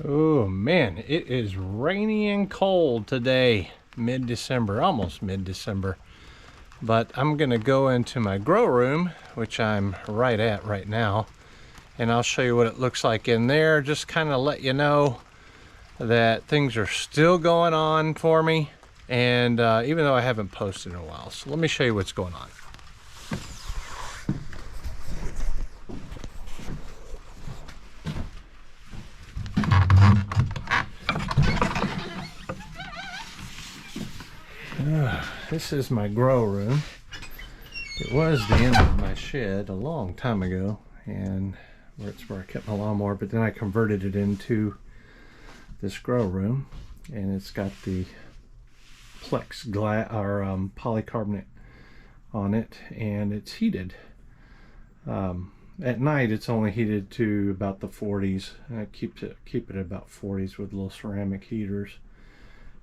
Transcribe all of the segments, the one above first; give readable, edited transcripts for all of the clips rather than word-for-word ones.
Oh man, it is rainy and cold today, mid-December, almost mid-December. But I'm gonna go into my grow room, which I'm right at right now, and I'll show you what it looks like in there. Just kind of let you know that things are still going on for me, and even though I haven't posted in a while. So let me show you what's going on. This is my grow room. It was the end of my shed a long time ago, and it's where I kept my lawnmower, but then I converted it into this grow room, and it's got the plexiglass or polycarbonate on it, and it's heated. At night it's only heated to about the 40s, and I keep it at about 40s with little ceramic heaters.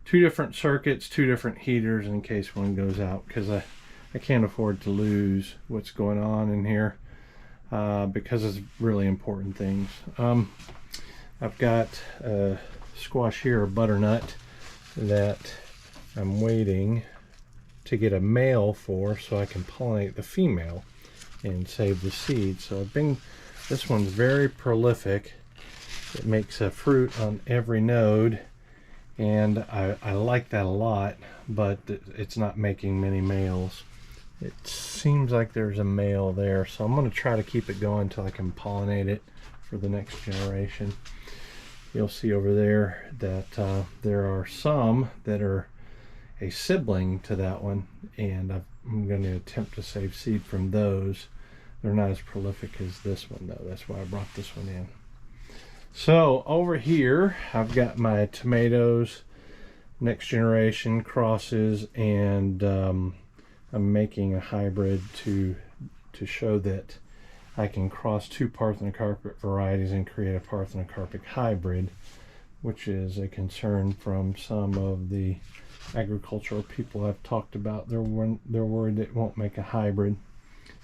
Two different circuits, two different heaters in case one goes out, because I can't afford to lose what's going on in here because it's really important things. I've got a squash here, a butternut, that I'm waiting to get a male for so I can pollinate the female and save the seed. So this one's very prolific. It makes a fruit on every node, and I like that a lot, but it's not making many males. It seems like there's a male there, so I'm going to try to keep it going until I can pollinate it for the next generation. You'll see over there that there are some that are a sibling to that one, and I'm going to attempt to save seed from those. They're not as prolific as this one though. That's why I brought this one in. So over here I've got my tomatoes, next generation crosses, and I'm making a hybrid to show that I can cross two parthenocarpic varieties and create a parthenocarpic hybrid, which is a concern from some of the agricultural people I've talked about. They're worried it won't make a hybrid,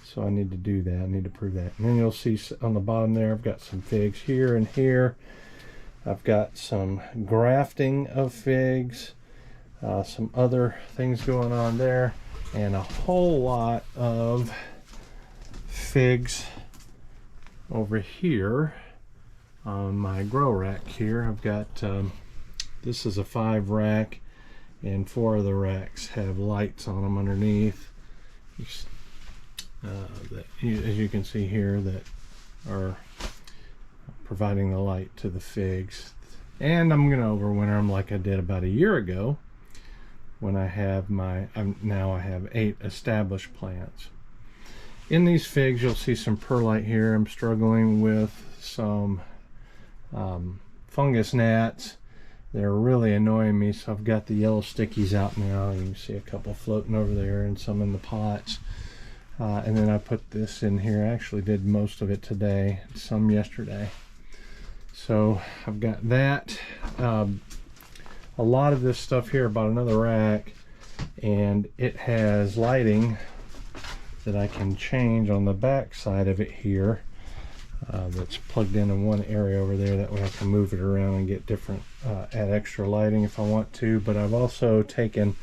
so I need to do that. I need to prove that. And then you'll see on the bottom there, I've got some figs here and here. I've got some grafting of figs, some other things going on there, and a whole lot of figs over here on my grow rack here. I've got this is a 5 rack, and 4 of the racks have lights on them underneath that as you can see here, that are providing the light to the figs. And I'm going to overwinter them like I did about a year ago when I have now I have 8 established plants. In these figs you'll see some perlite here. I'm struggling with some fungus gnats. They're really annoying me, so I've got the yellow stickies out now. You can see a couple floating over there and some in the pots. And then I put this in here. I actually did most of it today, some yesterday. So I've got that. A lot of this stuff here, about another rack, and it has lighting that I can change on the back side of it here. That's plugged in one area over there. That way I can move it around and get different, add extra lighting if I want to. But I've also taken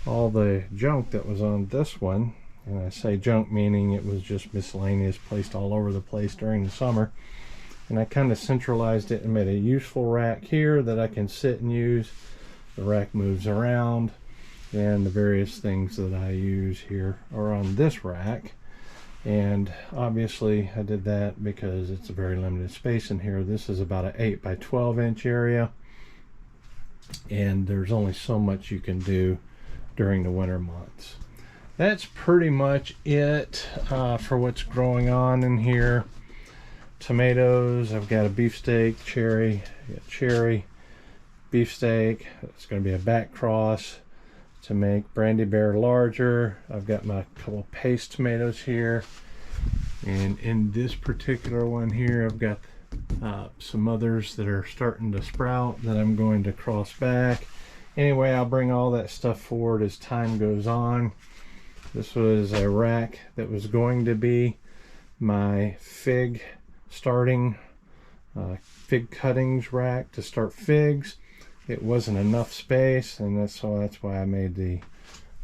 all the junk that was on this one, and I say junk meaning it was just miscellaneous, placed all over the place during the summer, and I kind of centralized it and made a useful rack here that I can sit and use. The rack moves around, and the various things that I use here are on this rack. And obviously I did that because it's a very limited space in here. This is about an 8 by 12 inch area, and there's only so much you can do during the winter months. That's pretty much it for what's growing on in here. Tomatoes, I've got a beefsteak, cherry, beefsteak. It's going to be a back cross to make Brandy Bear larger. I've got my couple paste tomatoes here, and in this particular one here I've got some others that are starting to sprout that I'm going to cross back. Anyway, I'll bring all that stuff forward as time goes on. This was a rack that was going to be my fig starting fig cuttings rack to start figs. It wasn't enough space, and that's why I made the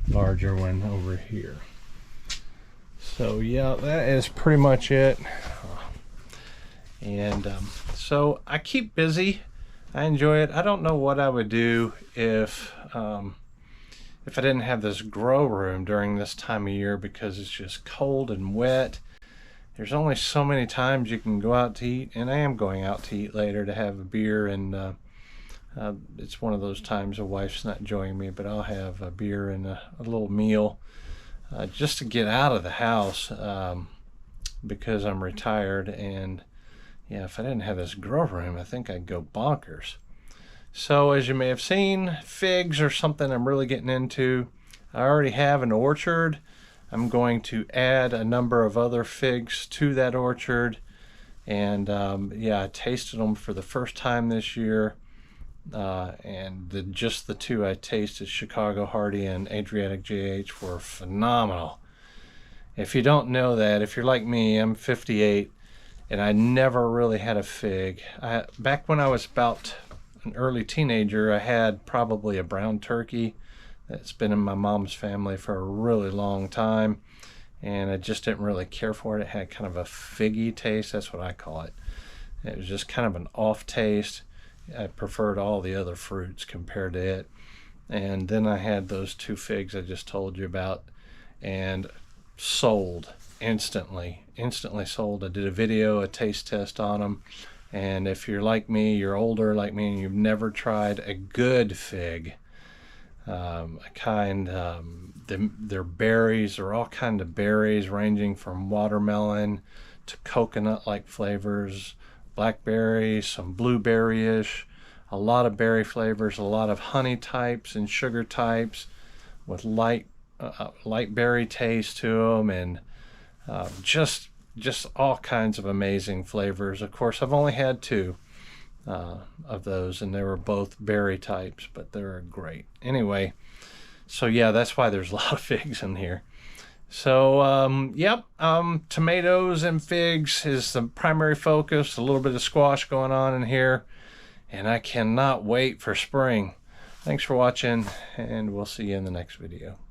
larger one over here. So yeah, that is pretty much it. And so I keep busy. I enjoy it. I don't know what I would do if I didn't have this grow room during this time of year, because it's just cold and wet. There's only so many times you can go out to eat, and I am going out to eat later to have a beer, and it's one of those times the wife's not joining me, but I'll have a beer and a little meal just to get out of the house, because I'm retired. And yeah, if I didn't have this grow room, I think I'd go bonkers. So as you may have seen, figs are something I'm really getting into. I already have an orchard. I'm going to add a number of other figs to that orchard. And yeah, I tasted them for the first time this year. And just the two I tasted, Chicago Hardy and Adriatic JH, were phenomenal. If you don't know that, if you're like me, I'm 58, and I never really had a fig. Back when I was about an early teenager, I had probably a brown turkey that's been in my mom's family for a really long time, and I just didn't really care for it. It had kind of a figgy taste. That's what I call it. It was just kind of an off taste. I preferred all the other fruits compared to it. And then I had those two figs I just told you about, and sold instantly sold. I did a video, a taste test on them. And if you're like me, you're older like me, and you've never tried a good fig, their berries are all kind of berries, ranging from watermelon to coconut-like flavors, blackberry, some blueberry-ish, a lot of berry flavors, a lot of honey types and sugar types with light berry taste to them, and just all kinds of amazing flavors. Of course, I've only had two of those, and they were both berry types, but they were great. Anyway, so yeah, that's why there's a lot of figs in here. So yep, tomatoes and figs is the primary focus. A little bit of squash going on in here, and I cannot wait for spring. Thanks for watching, and we'll see you in the next video.